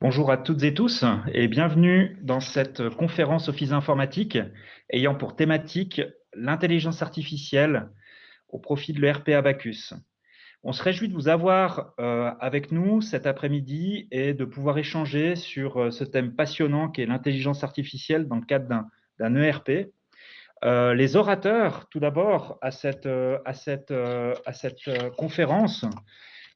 Bonjour à toutes et tous et bienvenue dans cette conférence Office informatique ayant pour thématique l'intelligence artificielle au profit de l'ERP Abacus. On se réjouit de vous avoir avec nous cet après-midi et de pouvoir échanger sur ce thème passionnant qu'est l'intelligence artificielle dans le cadre d'un ERP. Les orateurs, tout d'abord, à cette conférence.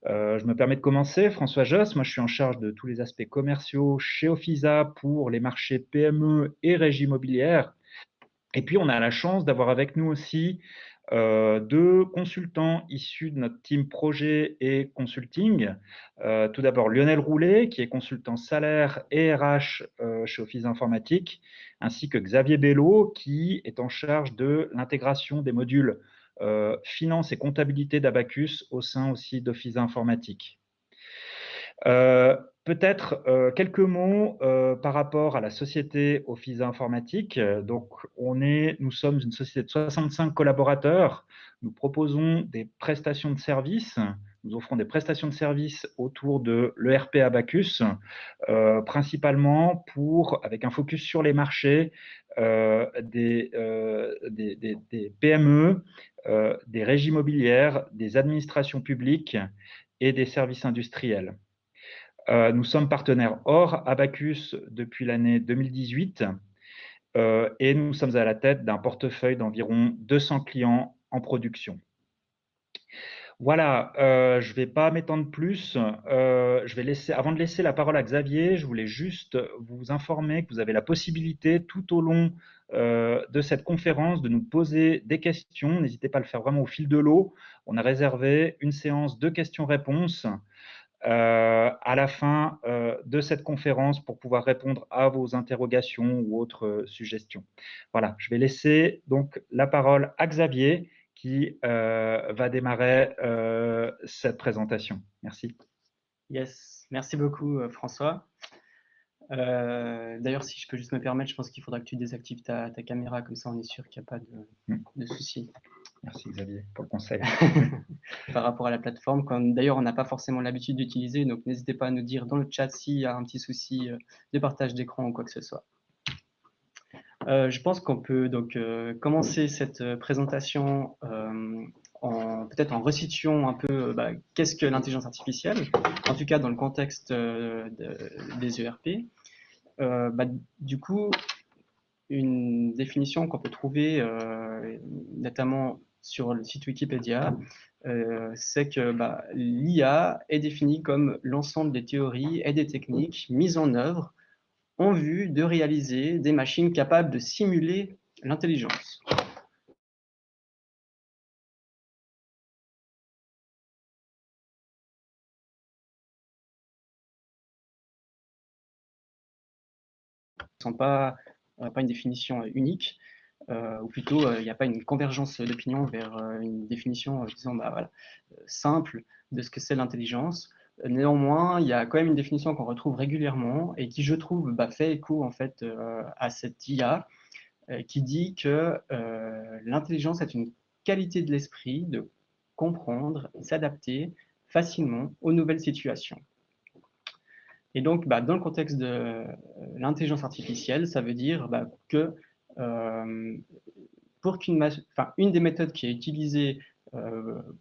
Je me permets de commencer. François Josse, moi je suis en charge de tous les aspects commerciaux chez Offiza pour les marchés PME et régie immobilière. Et puis on a la chance d'avoir avec nous aussi deux consultants issus de notre team projet et consulting. Tout d'abord Lionel Roulet, qui est consultant salaire et RH chez Office Informatique, ainsi que Xavier Bello, qui est en charge de l'intégration des modules finance et comptabilité d'Abacus au sein aussi d'Office Informatique. Euh, Peut-être quelques mots par rapport à la société Office Informatique. Donc, nous sommes une société de 65 collaborateurs. Nous proposons des prestations de services. Nous offrons des prestations de services autour de l'ERP Abacus, principalement avec un focus sur les marchés des PME, des régies immobilières, des administrations publiques et des services industriels. Nous sommes partenaires hors Abacus depuis l'année 2018 et nous sommes à la tête d'un portefeuille d'environ 200 clients en production. Voilà, je ne vais pas m'étendre plus. Avant de laisser la parole à Xavier, je voulais juste vous informer que vous avez la possibilité tout au long de cette conférence de nous poser des questions. N'hésitez pas à le faire vraiment au fil de l'eau. On a réservé une séance de questions-réponses à la fin de cette conférence pour pouvoir répondre à vos interrogations ou autres suggestions. Voilà, je vais laisser donc la parole à Xavier qui va démarrer cette présentation. Merci. Yes, merci beaucoup François. D'ailleurs, si je peux juste me permettre, je pense qu'il faudra que tu désactives ta caméra, comme ça on est sûr qu'il n'y a pas de soucis. Merci Xavier pour le conseil. Par rapport à la plateforme, d'ailleurs on n'a pas forcément l'habitude d'utiliser, donc n'hésitez pas à nous dire dans le chat s'il y a un petit souci de partage d'écran ou quoi que ce soit. Je pense qu'on peut donc commencer cette présentation peut-être en resituant un peu qu'est-ce que l'intelligence artificielle, en tout cas dans le contexte des ERP. Du coup, une définition qu'on peut trouver notamment sur le site Wikipédia, c'est que l'IA est définie comme l'ensemble des théories et des techniques mises en œuvre en vue de réaliser des machines capables de simuler l'intelligence. Ce ne sont pas une définition unique, ou plutôt il n'y a pas une convergence d'opinion vers une définition, disons, simple de ce que c'est l'intelligence. Néanmoins, il y a quand même une définition qu'on retrouve régulièrement et qui, je trouve, fait écho en fait à cette IA qui dit que l'intelligence est une qualité de l'esprit de comprendre et s'adapter facilement aux nouvelles situations. Et donc, dans le contexte de l'intelligence artificielle, ça veut dire que une des méthodes qui est utilisée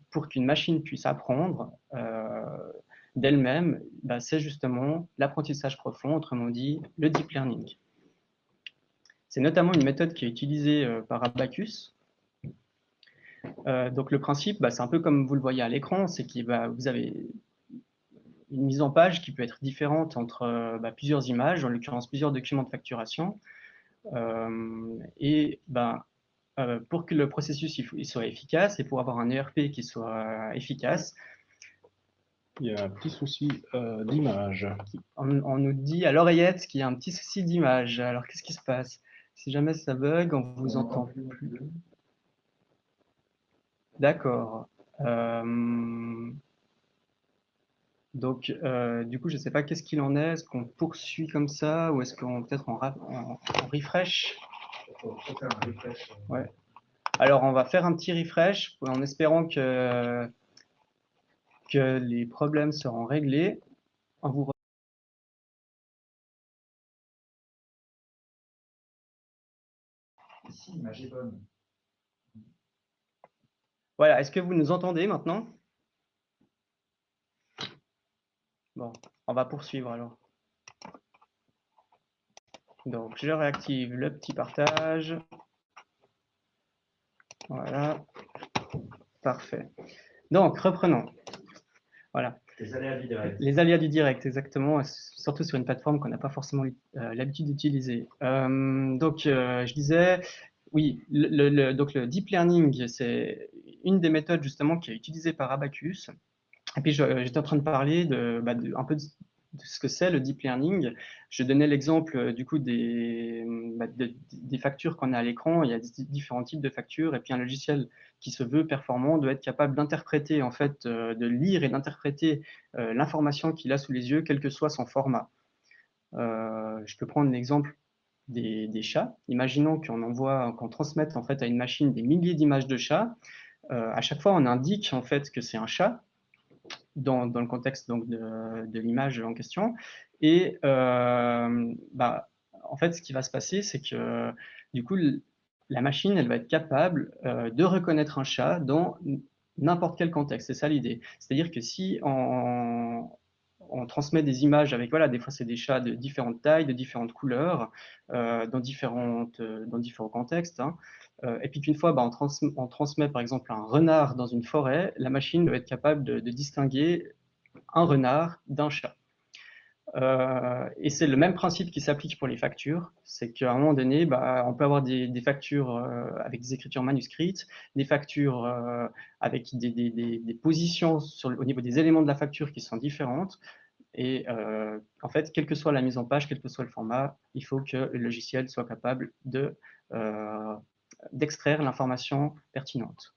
pour qu'une machine puisse apprendre d'elle-même, c'est justement l'apprentissage profond, autrement dit le deep learning. C'est notamment une méthode qui est utilisée par Abacus. Donc le principe, c'est un peu comme vous le voyez à l'écran, c'est que vous avez une mise en page qui peut être différente entre plusieurs images, en l'occurrence plusieurs documents de facturation. Pour que le processus il soit efficace et pour avoir un ERP qui soit efficace, il y a un petit souci d'image. On nous dit à l'oreillette qu'il y a un petit souci d'image. Alors qu'est-ce qui se passe? Si jamais ça bug, on vous entend plus. D'accord. Donc, du coup, je ne sais pas qu'est-ce qu'il en est. Est-ce qu'on poursuit comme ça ou est-ce qu'on peut-être on refresh? Ouais. Alors, on va faire un petit refresh en espérant que les problèmes seront réglés. On vous si l'image est bonne. Voilà, est-ce que vous nous entendez maintenant? Bon, on va poursuivre alors. Donc, je réactive le petit partage. Voilà. Parfait. Donc, reprenons. Voilà. Les aléas du direct. Les aléas du direct, exactement, surtout sur une plateforme qu'on n'a pas forcément l'habitude d'utiliser. Je disais, oui, donc le deep learning, c'est une des méthodes justement qui est utilisée par Abacus. Et puis, j'étais en train de parler un peu de ce que c'est le deep learning. Je donnais l'exemple du coup des factures qu'on a à l'écran. Il y a différents types de factures, et puis un logiciel qui se veut performant doit être capable d'interpréter, en fait, de lire et d'interpréter l'information qu'il a sous les yeux, quel que soit son format. Je peux prendre l'exemple des chats. Imaginons qu'on transmette en fait à une machine des milliers d'images de chats. À chaque fois, on indique en fait que c'est un chat dans le contexte donc, de l'image en question. Et en fait, ce qui va se passer, c'est que du coup, la machine, elle va être capable de reconnaître un chat dans n'importe quel contexte. C'est ça l'idée. C'est-à-dire que si on transmet des images avec, voilà, des fois c'est des chats de différentes tailles, de différentes couleurs, dans différents contextes, hein. Et puis qu'une fois, on transmet par exemple un renard dans une forêt, la machine doit être capable de distinguer un renard d'un chat. Et c'est le même principe qui s'applique pour les factures, c'est qu'à un moment donné, on peut avoir des factures avec des écritures manuscrites, des factures avec des positions au niveau des éléments de la facture qui sont différentes. Et en fait, quelle que soit la mise en page, quel que soit le format, il faut que le logiciel soit capable d'extraire l'information pertinente.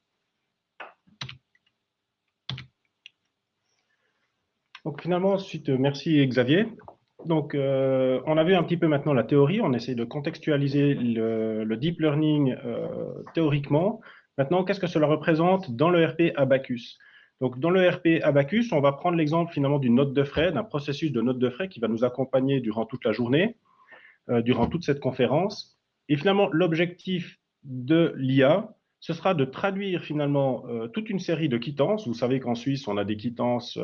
Donc finalement, ensuite, merci Xavier. Donc on a vu un petit peu maintenant la théorie, on essaie de contextualiser le deep learning théoriquement. Maintenant, qu'est-ce que cela représente dans le RP Abacus? Donc dans le RP Abacus, on va prendre l'exemple finalement d'une note de frais, d'un processus de note de frais qui va nous accompagner durant toute la journée, durant toute cette conférence. Et finalement, l'objectif de l'IA, ce sera de traduire finalement toute une série de quittances. Vous savez qu'en Suisse, on a des quittances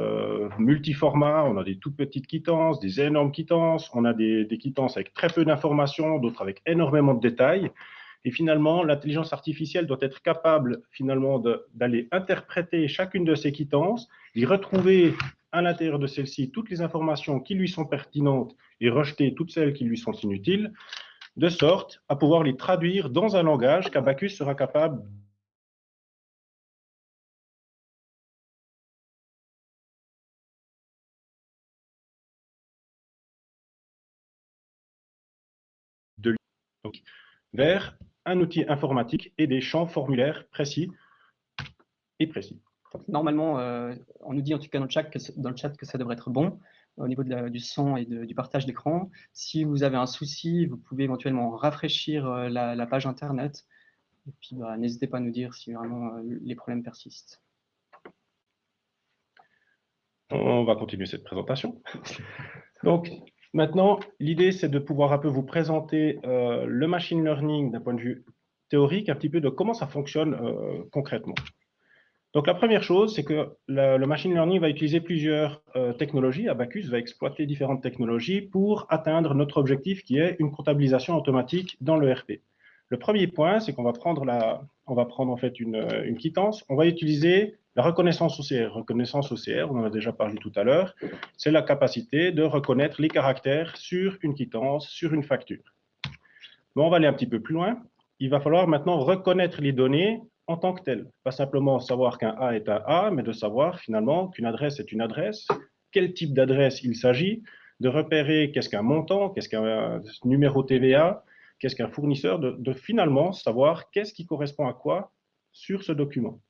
multiformats, on a des toutes petites quittances, des énormes quittances, on a des quittances avec très peu d'informations, d'autres avec énormément de détails. Et finalement, l'intelligence artificielle doit être capable finalement d'aller interpréter chacune de ces quittances, y retrouver à l'intérieur de celles-ci toutes les informations qui lui sont pertinentes et rejeter toutes celles qui lui sont inutiles, de sorte à pouvoir les traduire dans un langage qu'Abacus sera capable de lire vers un outil informatique et des champs formulaires précis et précis. Normalement, on nous dit en tout cas dans le chat que ça devrait être bon au niveau du son et du partage d'écran. Si vous avez un souci, vous pouvez éventuellement rafraîchir la page internet. Et puis, n'hésitez pas à nous dire si vraiment les problèmes persistent. On va continuer cette présentation. Donc, maintenant, l'idée, c'est de pouvoir un peu vous présenter le machine learning d'un point de vue théorique, un petit peu de comment ça fonctionne concrètement. Donc, la première chose, c'est que le machine learning va utiliser plusieurs technologies. Abacus va exploiter différentes technologies pour atteindre notre objectif qui est une comptabilisation automatique dans le RP. Le premier point, c'est qu'on va prendre en fait une quittance. On va utiliser la reconnaissance OCR. Reconnaissance OCR, on en a déjà parlé tout à l'heure. C'est la capacité de reconnaître les caractères sur une quittance, sur une facture. Mais on va aller un petit peu plus loin. Il va falloir maintenant reconnaître les données en tant que telles. Pas simplement savoir qu'un A est un A, mais de savoir finalement qu'une adresse est une adresse, quel type d'adresse il s'agit, de repérer qu'est-ce qu'un montant, qu'est-ce qu'un numéro TVA, qu'est-ce qu'un fournisseur, de finalement savoir qu'est-ce qui correspond à quoi sur ce document.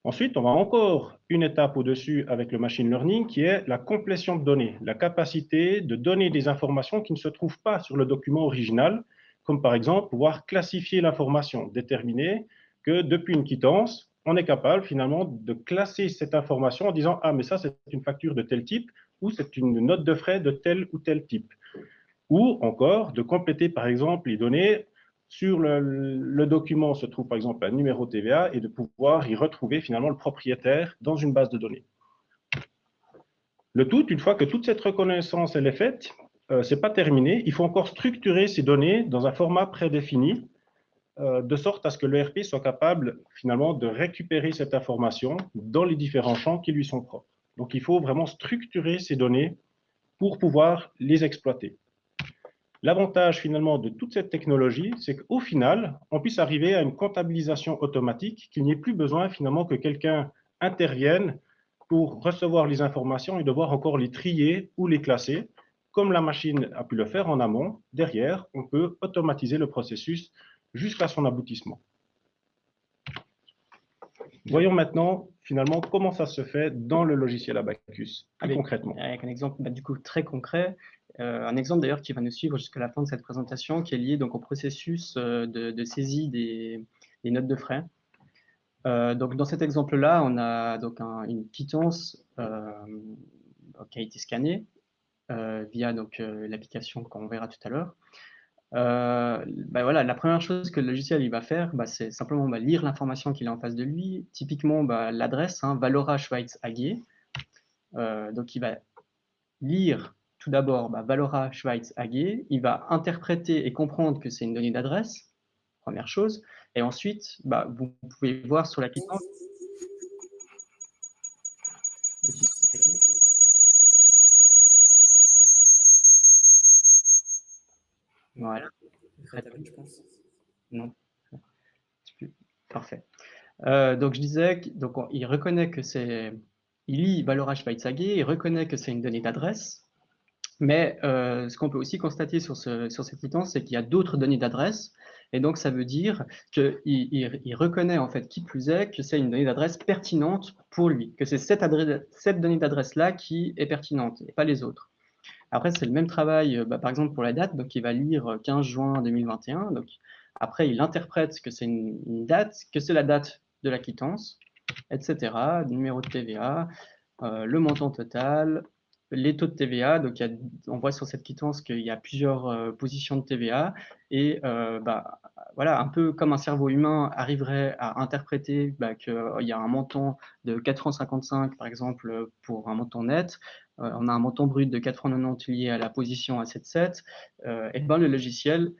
Ensuite, on va encore une étape au-dessus avec le machine learning qui est la complétion de données, la capacité de donner des informations qui ne se trouvent pas sur le document original, comme par exemple pouvoir classifier l'information, déterminer que depuis une quittance, on est capable finalement de classer cette information en disant « Ah, mais ça, c'est une facture de tel type » ou « C'est une note de frais de tel ou tel type ». Ou encore de compléter par exemple les données Sur le document se trouve par exemple un numéro TVA et de pouvoir y retrouver finalement le propriétaire dans une base de données. Le tout, une fois que toute cette reconnaissance elle est faite, ce n'est pas terminé, il faut encore structurer ces données dans un format prédéfini, de sorte à ce que l'ERP soit capable finalement de récupérer cette information dans les différents champs qui lui sont propres. Donc il faut vraiment structurer ces données pour pouvoir les exploiter. L'avantage finalement de toute cette technologie, c'est qu'au final, on puisse arriver à une comptabilisation automatique, qu'il n'y ait plus besoin finalement que quelqu'un intervienne pour recevoir les informations et devoir encore les trier ou les classer. Comme la machine a pu le faire en amont, derrière, on peut automatiser le processus jusqu'à son aboutissement. Voyons maintenant, finalement, comment ça se fait dans le logiciel Abacus, plus concrètement. Avec un exemple du coup très concret, un exemple d'ailleurs qui va nous suivre jusqu'à la fin de cette présentation, qui est lié donc au processus de saisie des notes de frais. Donc dans cet exemple-là, on a donc une quittance qui a été scannée via l'application qu'on verra tout à l'heure. Voilà, la première chose que le logiciel il va faire, c'est simplement lire l'information qu'il a en face de lui, typiquement l'adresse, Valora Schweiz AG. Donc il va lire tout d'abord Valora Schweiz AG, il va interpréter et comprendre que c'est une donnée d'adresse, première chose, et ensuite vous pouvez voir sur la quittance. Voilà. Je pense. Non. Parfait. Donc je disais, il reconnaît que il lit Valora Schweiz AG, il reconnaît que c'est une donnée d'adresse, mais ce qu'on peut aussi constater sur cette quittance, c'est qu'il y a d'autres données d'adresse, et donc ça veut dire qu'il reconnaît en fait qui plus est que c'est une donnée d'adresse pertinente pour lui, que c'est cette donnée d'adresse-là qui est pertinente, et pas les autres. Après, c'est le même travail, par exemple pour la date, donc il va lire 15 juin 2021, donc après il interprète que c'est une date, que c'est la date de la quittance, etc., numéro de TVA, le montant total, les taux de TVA. Donc on voit sur cette quittance qu'il y a plusieurs positions de TVA, et voilà, un peu comme un cerveau humain arriverait à interpréter qu'il y a un montant de 4,55 par exemple pour un montant net, on a un montant brut de 4,90 lié à la position à 7,7, et le logiciel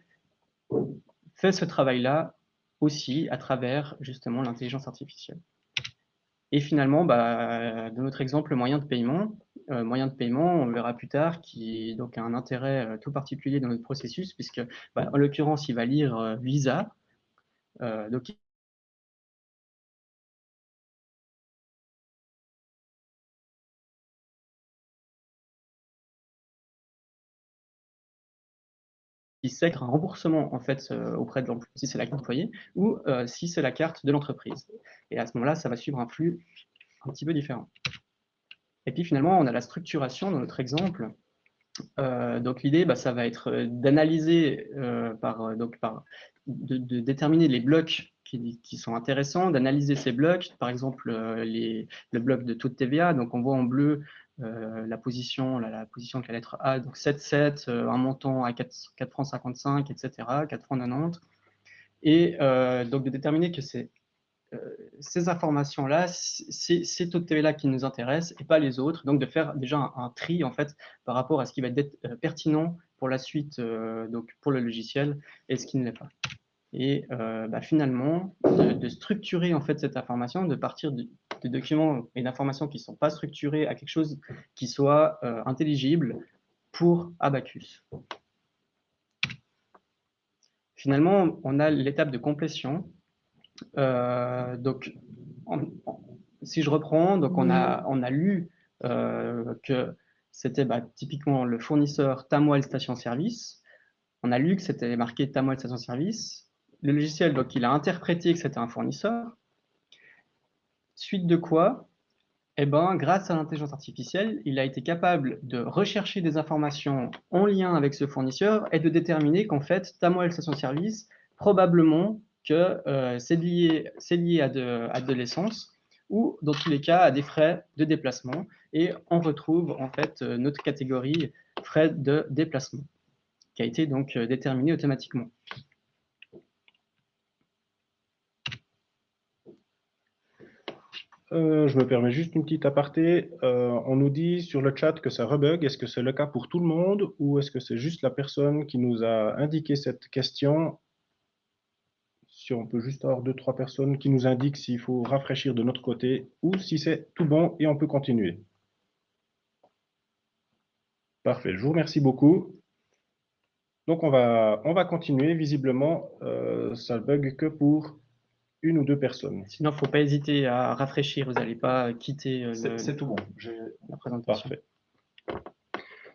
fait ce travail-là aussi à travers justement l'intelligence artificielle. Et finalement, de notre exemple, le moyen de paiement, on le verra plus tard, qui donc a un intérêt tout particulier dans notre processus, puisque en l'occurrence, il va lire Visa. Donc il sait un remboursement en fait auprès de l'employé, si c'est la carte employée, ou si c'est la carte de l'entreprise. Et à ce moment-là, ça va suivre un flux un petit peu différent. Et puis finalement, on a la structuration dans notre exemple. Donc l'idée, ça va être d'analyser, de déterminer les blocs qui sont intéressants, d'analyser ces blocs, par exemple le bloc de taux de TVA. Donc on voit en bleu la position de la lettre A, donc 7,7, un montant à 4,55 francs, etc., 4,90 francs. Et donc de déterminer que ces informations-là, ces taux de TVA-là qui nous intéressent et pas les autres. Donc de faire déjà un tri en fait par rapport à ce qui va être pertinent pour la suite, donc pour le logiciel, et ce qui ne l'est pas. Et finalement, de structurer en fait cette information, de partir de documents et d'informations qui ne sont pas structurés à quelque chose qui soit intelligible pour Abacus. Finalement, on a l'étape de complétion. Donc, si je reprends, donc on a lu que c'était typiquement le fournisseur Tamoil Station Service. On a lu que c'était marqué Tamoil Station Service. Le logiciel, donc, il a interprété que c'était un fournisseur. Suite de quoi, grâce à l'intelligence artificielle, il a été capable de rechercher des informations en lien avec ce fournisseur et de déterminer qu'en fait, Tamoil Station Service, probablement que c'est lié à de l'essence, ou dans tous les cas à des frais de déplacement, et on retrouve en fait notre catégorie frais de déplacement qui a été donc déterminée automatiquement. Je me permets juste une petite aparté. On nous dit sur le chat que ça rebug. Est-ce que c'est le cas pour tout le monde ou est-ce que c'est juste la personne qui nous a indiqué cette question? Si on peut juste avoir 2-3 personnes qui nous indiquent s'il faut rafraîchir de notre côté ou si c'est tout bon et on peut continuer. Parfait, je vous remercie beaucoup. Donc on va continuer. Visiblement, ça bug que pour une ou deux personnes. Sinon, il ne faut pas hésiter à rafraîchir. Vous n'allez pas quitter C'est tout bon. la présentation. Parfait.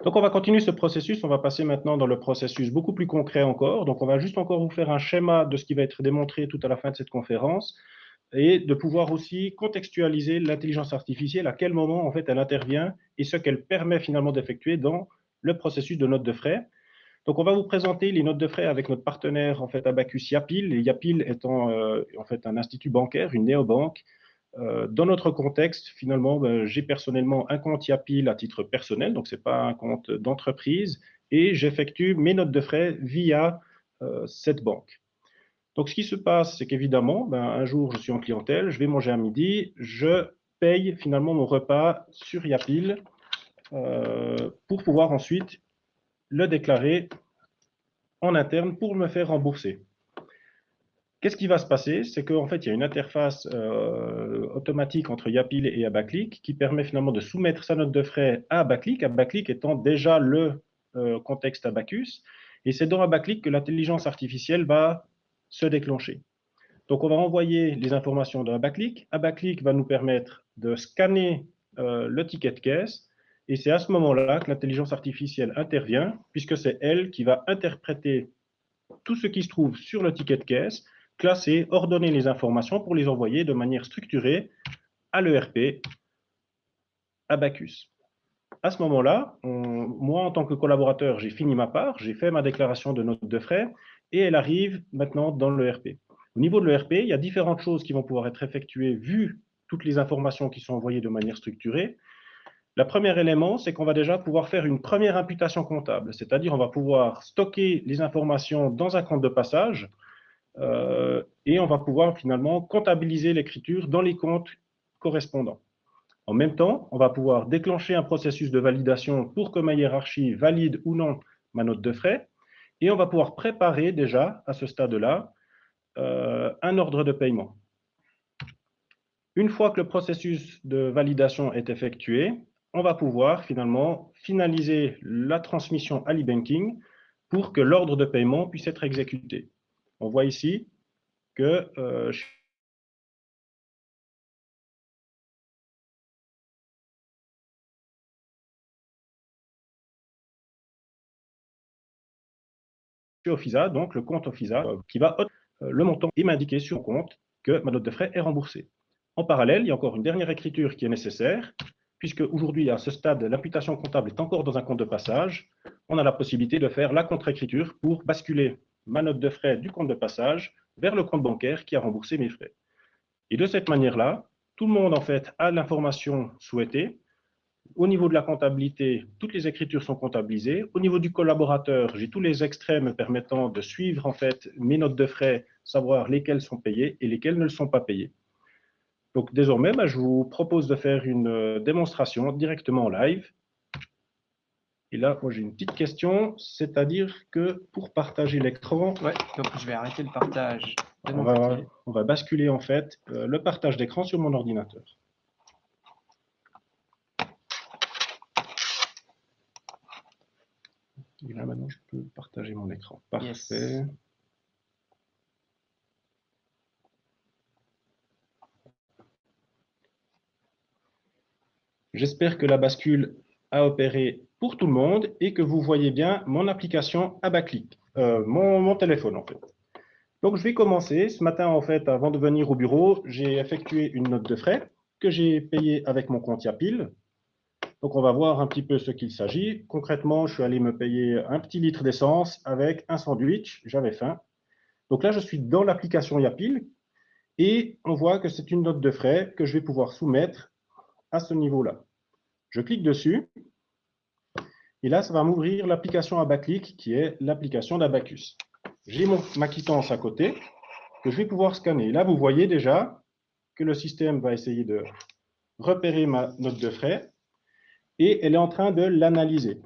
Donc, on va continuer ce processus. On va passer maintenant dans le processus beaucoup plus concret encore. Donc, on va juste encore vous faire un schéma de ce qui va être démontré tout à la fin de cette conférence et de pouvoir aussi contextualiser l'intelligence artificielle, à quel moment, en fait, elle intervient et ce qu'elle permet finalement d'effectuer dans le processus de notes de frais. Donc, on va vous présenter les notes de frais avec notre partenaire, en fait, Abacus Yapil, et Yapil étant, en fait, un institut bancaire, une néobanque. Dans notre contexte, finalement, j'ai personnellement un compte Yapil à titre personnel, donc ce n'est pas un compte d'entreprise, et j'effectue mes notes de frais via cette banque. Donc, ce qui se passe, c'est qu'évidemment, un jour, je suis en clientèle, je vais manger à midi, je paye finalement mon repas sur Yapil pour pouvoir ensuite le déclarer en interne pour me faire rembourser. Qu'est-ce qui va se passer? C'est qu'en fait, il y a une interface automatique entre Yapil et Abaclick qui permet finalement de soumettre sa note de frais à Abaclick, Abaclick étant déjà le contexte Abacus. Et c'est dans Abaclick que l'intelligence artificielle va se déclencher. Donc, on va envoyer les informations de Abaclick. Abaclick va nous permettre de scanner le ticket de caisse. Et c'est à ce moment-là que l'intelligence artificielle intervient, puisque c'est elle qui va interpréter tout ce qui se trouve sur le ticket de caisse, classer, ordonner les informations pour les envoyer de manière structurée à l'ERP Abacus. À ce moment-là, moi, en tant que collaborateur, j'ai fini ma part, j'ai fait ma déclaration de note de frais et elle arrive maintenant dans l'ERP. Au niveau de l'ERP, il y a différentes choses qui vont pouvoir être effectuées vu toutes les informations qui sont envoyées de manière structurée. Le premier élément, c'est qu'on va déjà pouvoir faire une première imputation comptable, c'est-à-dire on va pouvoir stocker les informations dans un compte de passage et on va pouvoir finalement comptabiliser l'écriture dans les comptes correspondants. En même temps, on va pouvoir déclencher un processus de validation pour que ma hiérarchie valide ou non ma note de frais et on va pouvoir préparer déjà à ce stade-là un ordre de paiement. Une fois que le processus de validation est effectué, on va pouvoir finalement finaliser la transmission à l'e-banking pour que l'ordre de paiement puisse être exécuté. On voit ici que chez Ofisa, donc le compte Ofisa, qui va le montant et m'indiquer sur le compte que ma note de frais est remboursée. En parallèle, il y a encore une dernière écriture qui est nécessaire, puisque aujourd'hui, à ce stade, l'imputation comptable est encore dans un compte de passage. On a la possibilité de faire la contre-écriture pour basculer ma note de frais du compte de passage vers le compte bancaire qui a remboursé mes frais. Et de cette manière-là, tout le monde en fait a l'information souhaitée. Au niveau de la comptabilité, toutes les écritures sont comptabilisées. Au niveau du collaborateur, j'ai tous les extraits me permettant de suivre en fait mes notes de frais, savoir lesquelles sont payées et lesquelles ne le sont pas payées. Donc désormais, je vous propose de faire une démonstration directement en live. Et là, moi j'ai une petite question, c'est-à-dire que pour partager l'écran, ouais, donc je vais arrêter le partage. On va basculer en fait le partage d'écran sur mon ordinateur. Et là maintenant, je peux partager mon écran. Parfait. Yes. J'espère que la bascule a opéré pour tout le monde et que vous voyez bien mon application Abaclick, mon téléphone en fait. Donc je vais commencer. Ce matin en fait, avant de venir au bureau, j'ai effectué une note de frais que j'ai payée avec mon compte Yapil. Donc on va voir un petit peu ce qu'il s'agit. Concrètement, je suis allé me payer un petit litre d'essence avec un sandwich, j'avais faim. Donc là, je suis dans l'application Yapil et on voit que c'est une note de frais que je vais pouvoir soumettre à ce niveau-là. Je clique dessus et là, ça va m'ouvrir l'application Abaclick qui est l'application d'Abacus. J'ai ma quittance à côté que je vais pouvoir scanner. Là, vous voyez déjà que le système va essayer de repérer ma note de frais et elle est en train de l'analyser.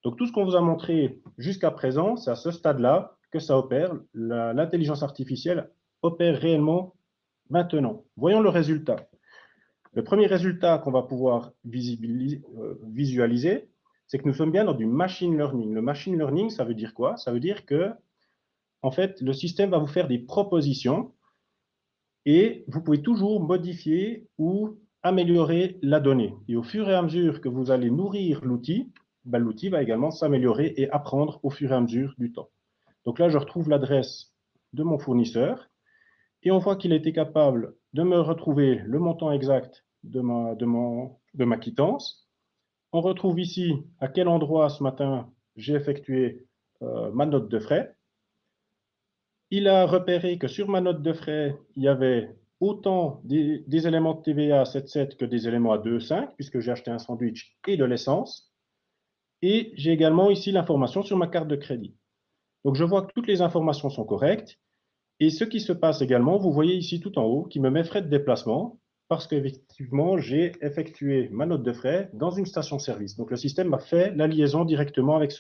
Donc tout ce qu'on vous a montré jusqu'à présent, c'est à ce stade-là que ça opère. L'intelligence artificielle opère réellement maintenant. Voyons le résultat. Le premier résultat qu'on va pouvoir visualiser, c'est que nous sommes bien dans du machine learning. Le machine learning, ça veut dire quoi? Ça veut dire que, en fait, le système va vous faire des propositions et vous pouvez toujours modifier ou améliorer la donnée. Et au fur et à mesure que vous allez nourrir l'outil, ben, l'outil va également s'améliorer et apprendre au fur et à mesure du temps. Donc là, je retrouve l'adresse de mon fournisseur et on voit qu'il a été capable de me retrouver le montant exact de ma quittance. On retrouve ici à quel endroit ce matin j'ai effectué ma note de frais. Il a repéré que sur ma note de frais, il y avait autant des éléments de TVA à 7,7 que des éléments à 2,5, puisque j'ai acheté un sandwich et de l'essence. Et j'ai également ici l'information sur ma carte de crédit. Donc je vois que toutes les informations sont correctes. Et ce qui se passe également, vous voyez ici tout en haut, qui me met frais de déplacement, parce qu'effectivement, j'ai effectué ma note de frais dans une station-service. Donc le système m'a fait la liaison directement avec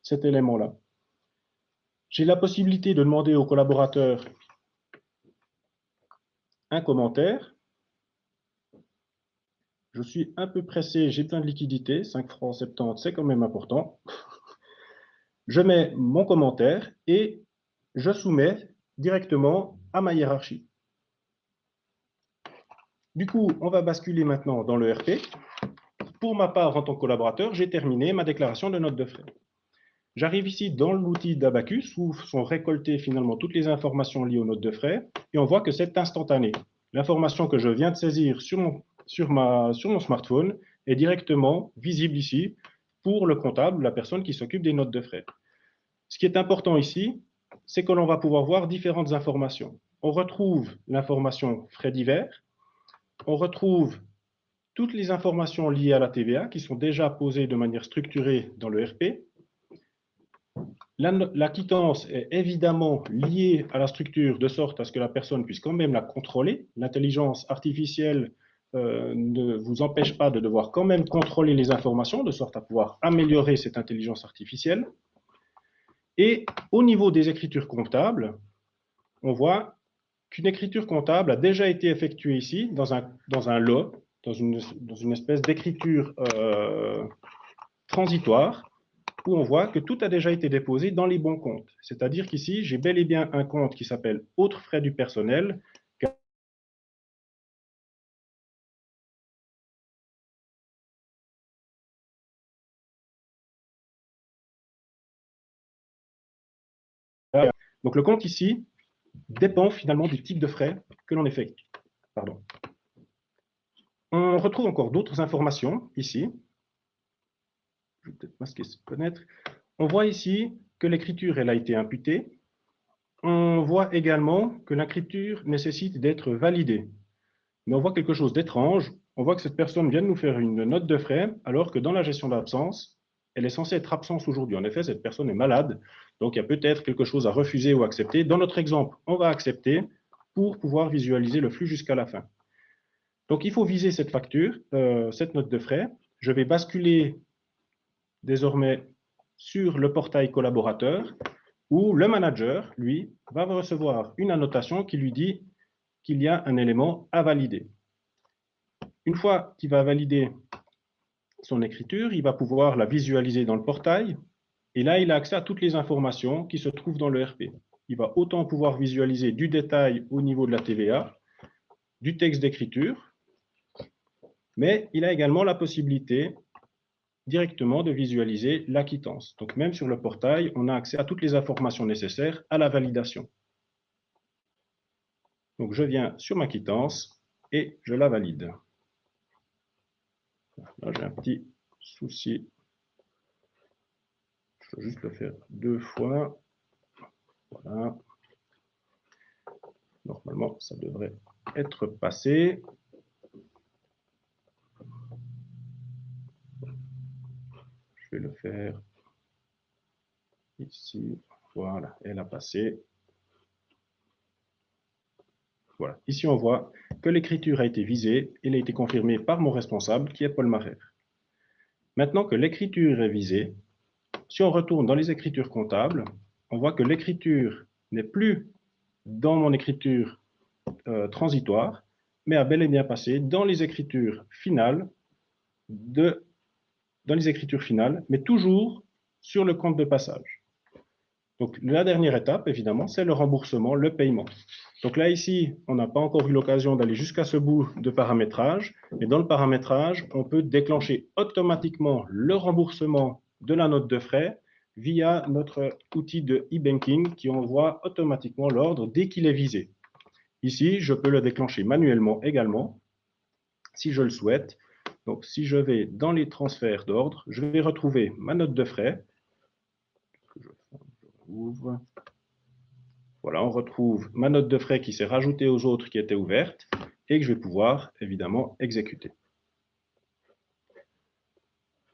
cet élément-là. J'ai la possibilité de demander au collaborateur un commentaire. Je suis un peu pressé, j'ai besoin de liquidité, 5 francs 70, c'est quand même important. Je mets mon commentaire et je soumets directement à ma hiérarchie. Du coup, on va basculer maintenant dans le RP. Pour ma part, en tant que collaborateur, j'ai terminé ma déclaration de note de frais. J'arrive ici dans l'outil d'Abacus où sont récoltées finalement toutes les informations liées aux notes de frais et on voit que c'est instantané. L'information que je viens de saisir sur mon smartphone est directement visible ici pour le comptable, la personne qui s'occupe des notes de frais. Ce qui est important ici, c'est que l'on va pouvoir voir différentes informations. On retrouve l'information frais divers, on retrouve toutes les informations liées à la TVA qui sont déjà posées de manière structurée dans le RP. La quittance est évidemment liée à la structure de sorte à ce que la personne puisse quand même la contrôler. L'intelligence artificielle ne vous empêche pas de devoir quand même contrôler les informations de sorte à pouvoir améliorer cette intelligence artificielle. Et au niveau des écritures comptables, on voit qu'une écriture comptable a déjà été effectuée ici dans un lot, dans une espèce d'écriture transitoire, où on voit que tout a déjà été déposé dans les bons comptes. C'est-à-dire qu'ici, j'ai bel et bien un compte qui s'appelle « Autres frais du personnel », donc le compte ici dépend finalement du type de frais que l'on effectue. Pardon. On retrouve encore d'autres informations ici. Je vais peut-être masquer cette fenêtre. On voit ici que l'écriture elle a été imputée. On voit également que l'écriture nécessite d'être validée. Mais on voit quelque chose d'étrange. On voit que cette personne vient de nous faire une note de frais, alors que dans la gestion d'absence, elle est censée être absente aujourd'hui. En effet, cette personne est malade, donc il y a peut-être quelque chose à refuser ou accepter. Dans notre exemple, on va accepter pour pouvoir visualiser le flux jusqu'à la fin. Donc il faut viser cette facture, cette note de frais. Je vais basculer désormais sur le portail collaborateur, où le manager, lui, va recevoir une annotation qui lui dit qu'il y a un élément à valider. Une fois qu'il va valider son écriture, il va pouvoir la visualiser dans le portail. Et là, il a accès à toutes les informations qui se trouvent dans le RP. Il va autant pouvoir visualiser du détail au niveau de la TVA, du texte d'écriture, mais il a également la possibilité directement de visualiser la quittance. Donc même sur le portail, on a accès à toutes les informations nécessaires à la validation. Donc je viens sur ma quittance et je la valide. Là, j'ai un petit souci. Je vais juste le faire 2 fois. Voilà. Normalement, ça devrait être passé. Je vais le faire ici. Voilà, elle a passé. Voilà. Ici, on voit que l'écriture a été visée et elle a été confirmée par mon responsable, qui est Paul Marer. Maintenant que l'écriture est visée, si on retourne dans les écritures comptables, on voit que l'écriture n'est plus dans mon écriture transitoire, mais a bel et bien passé dans les écritures finales, mais toujours sur le compte de passage. Donc, la dernière étape, évidemment, c'est le remboursement, le paiement. Donc là, ici, on n'a pas encore eu l'occasion d'aller jusqu'à ce bout de paramétrage, mais dans le paramétrage, on peut déclencher automatiquement le remboursement de la note de frais via notre outil de e-banking qui envoie automatiquement l'ordre dès qu'il est visé. Ici, je peux le déclencher manuellement également, si je le souhaite. Donc, si je vais dans les transferts d'ordre, je vais retrouver ma note de frais. Voilà, on retrouve ma note de frais qui s'est rajoutée aux autres qui étaient ouvertes et que je vais pouvoir, évidemment, exécuter.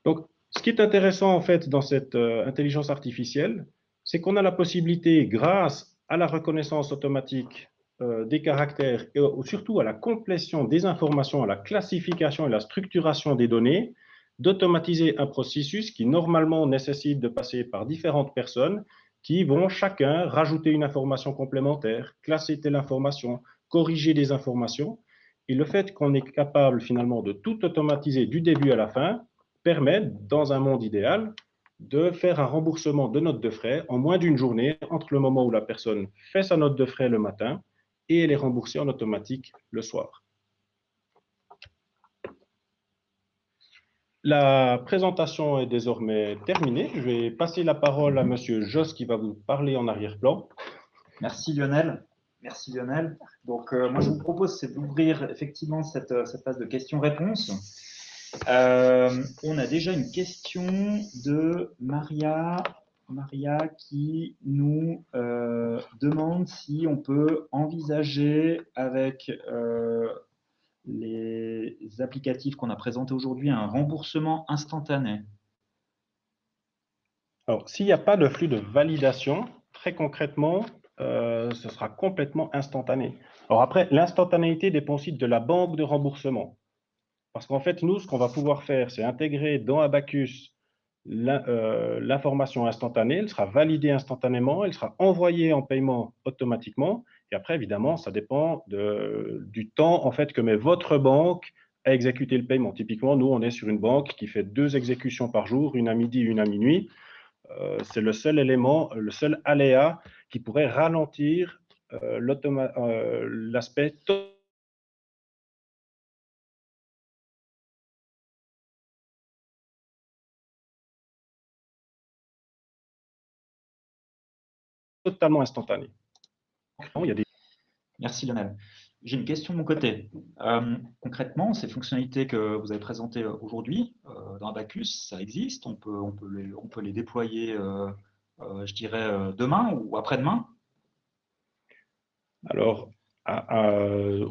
Donc, ce qui est intéressant, en fait, dans cette intelligence artificielle, c'est qu'on a la possibilité, grâce à la reconnaissance automatique des caractères et surtout à la complétion des informations, à la classification et la structuration des données, d'automatiser un processus qui, normalement, nécessite de passer par différentes personnes qui vont chacun rajouter une information complémentaire, classer telle information, corriger des informations. Et le fait qu'on est capable, finalement, de tout automatiser du début à la fin, permet, dans un monde idéal, de faire un remboursement de notes de frais en moins d'une journée entre le moment où la personne fait sa note de frais le matin et elle est remboursée en automatique le soir. La présentation est désormais terminée. Je vais passer la parole à Monsieur Josse qui va vous parler en arrière-plan. Merci Lionel. Merci Lionel. Donc moi je vous propose c'est d'ouvrir effectivement cette phase de questions-réponses. On a déjà une question de Maria qui nous demande si on peut envisager avec les applicatifs qu'on a présentés aujourd'hui un remboursement instantané. Alors, s'il n'y a pas de flux de validation, très concrètement, ce sera complètement instantané. Alors après, l'instantanéité dépend aussi de la banque de remboursement. Parce qu'en fait, nous, ce qu'on va pouvoir faire, c'est intégrer dans Abacus l'information instantanée, elle sera validée instantanément, elle sera envoyée en paiement automatiquement. Et après, évidemment, ça dépend du temps en fait, que met votre banque à exécuter le paiement. Typiquement, nous, on est sur une banque qui fait 2 exécutions par jour, une à midi, une à minuit. C'est le seul élément, le seul aléa qui pourrait ralentir l'aspect totalement instantané. Il y a des... Merci Lionel. J'ai une question de mon côté. Concrètement, ces fonctionnalités que vous avez présentées aujourd'hui dans Abacus, ça existe, on peut les déployer, je dirais, demain ou après-demain? Alors,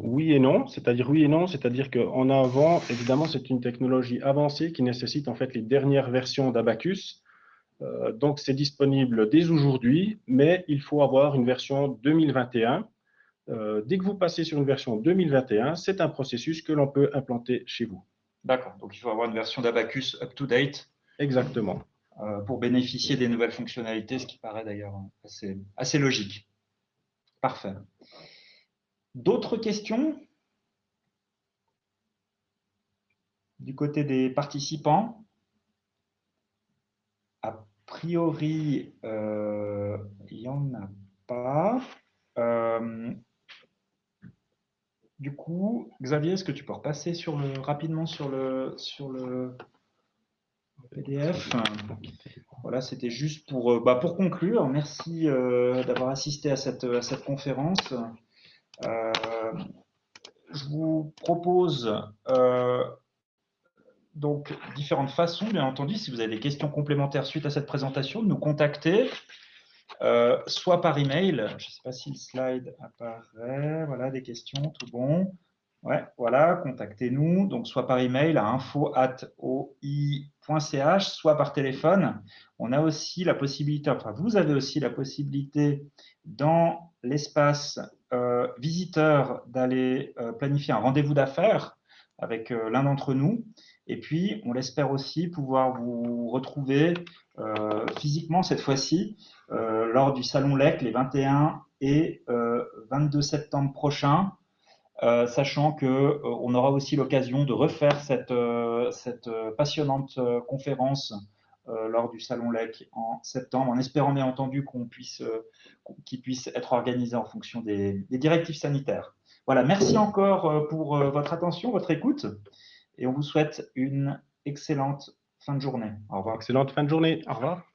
oui et non, c'est-à-dire qu'en avant, évidemment, c'est une technologie avancée qui nécessite en fait les dernières versions d'Abacus. Donc, c'est disponible dès aujourd'hui, mais il faut avoir une version 2021. Dès que vous passez sur une version 2021, c'est un processus que l'on peut implanter chez vous. D'accord, donc il faut avoir une version d'Abacus up-to-date. Exactement. Pour bénéficier des nouvelles fonctionnalités, ce qui paraît d'ailleurs assez logique. Parfait. D'autres questions du côté des participants? A priori, il n'y en a pas. Du coup, Xavier, est-ce que tu peux repasser rapidement sur le PDF? Voilà, c'était juste pour conclure. Merci d'avoir assisté à cette conférence. Je vous propose donc différentes façons, bien entendu, si vous avez des questions complémentaires suite à cette présentation, de nous contacter, soit par email. Je ne sais pas si le slide apparaît. Voilà, des questions, tout bon. Ouais, voilà, contactez-nous, donc soit par email à info@oi.ch, soit par téléphone. On a aussi la possibilité, enfin vous avez aussi la possibilité dans l'espace visiteur d'aller planifier un rendez-vous d'affaires avec l'un d'entre nous. Et puis, on l'espère aussi pouvoir vous retrouver physiquement cette fois-ci lors du Salon LEC les 21 et 22 septembre prochains. Sachant que on aura aussi l'occasion de refaire cette passionnante conférence lors du Salon LEC en septembre, en espérant bien entendu qu'il puisse être organisé en fonction des directives sanitaires. Voilà, merci encore pour votre attention, votre écoute, et on vous souhaite une excellente fin de journée. Au revoir. Excellente fin de journée. Au revoir.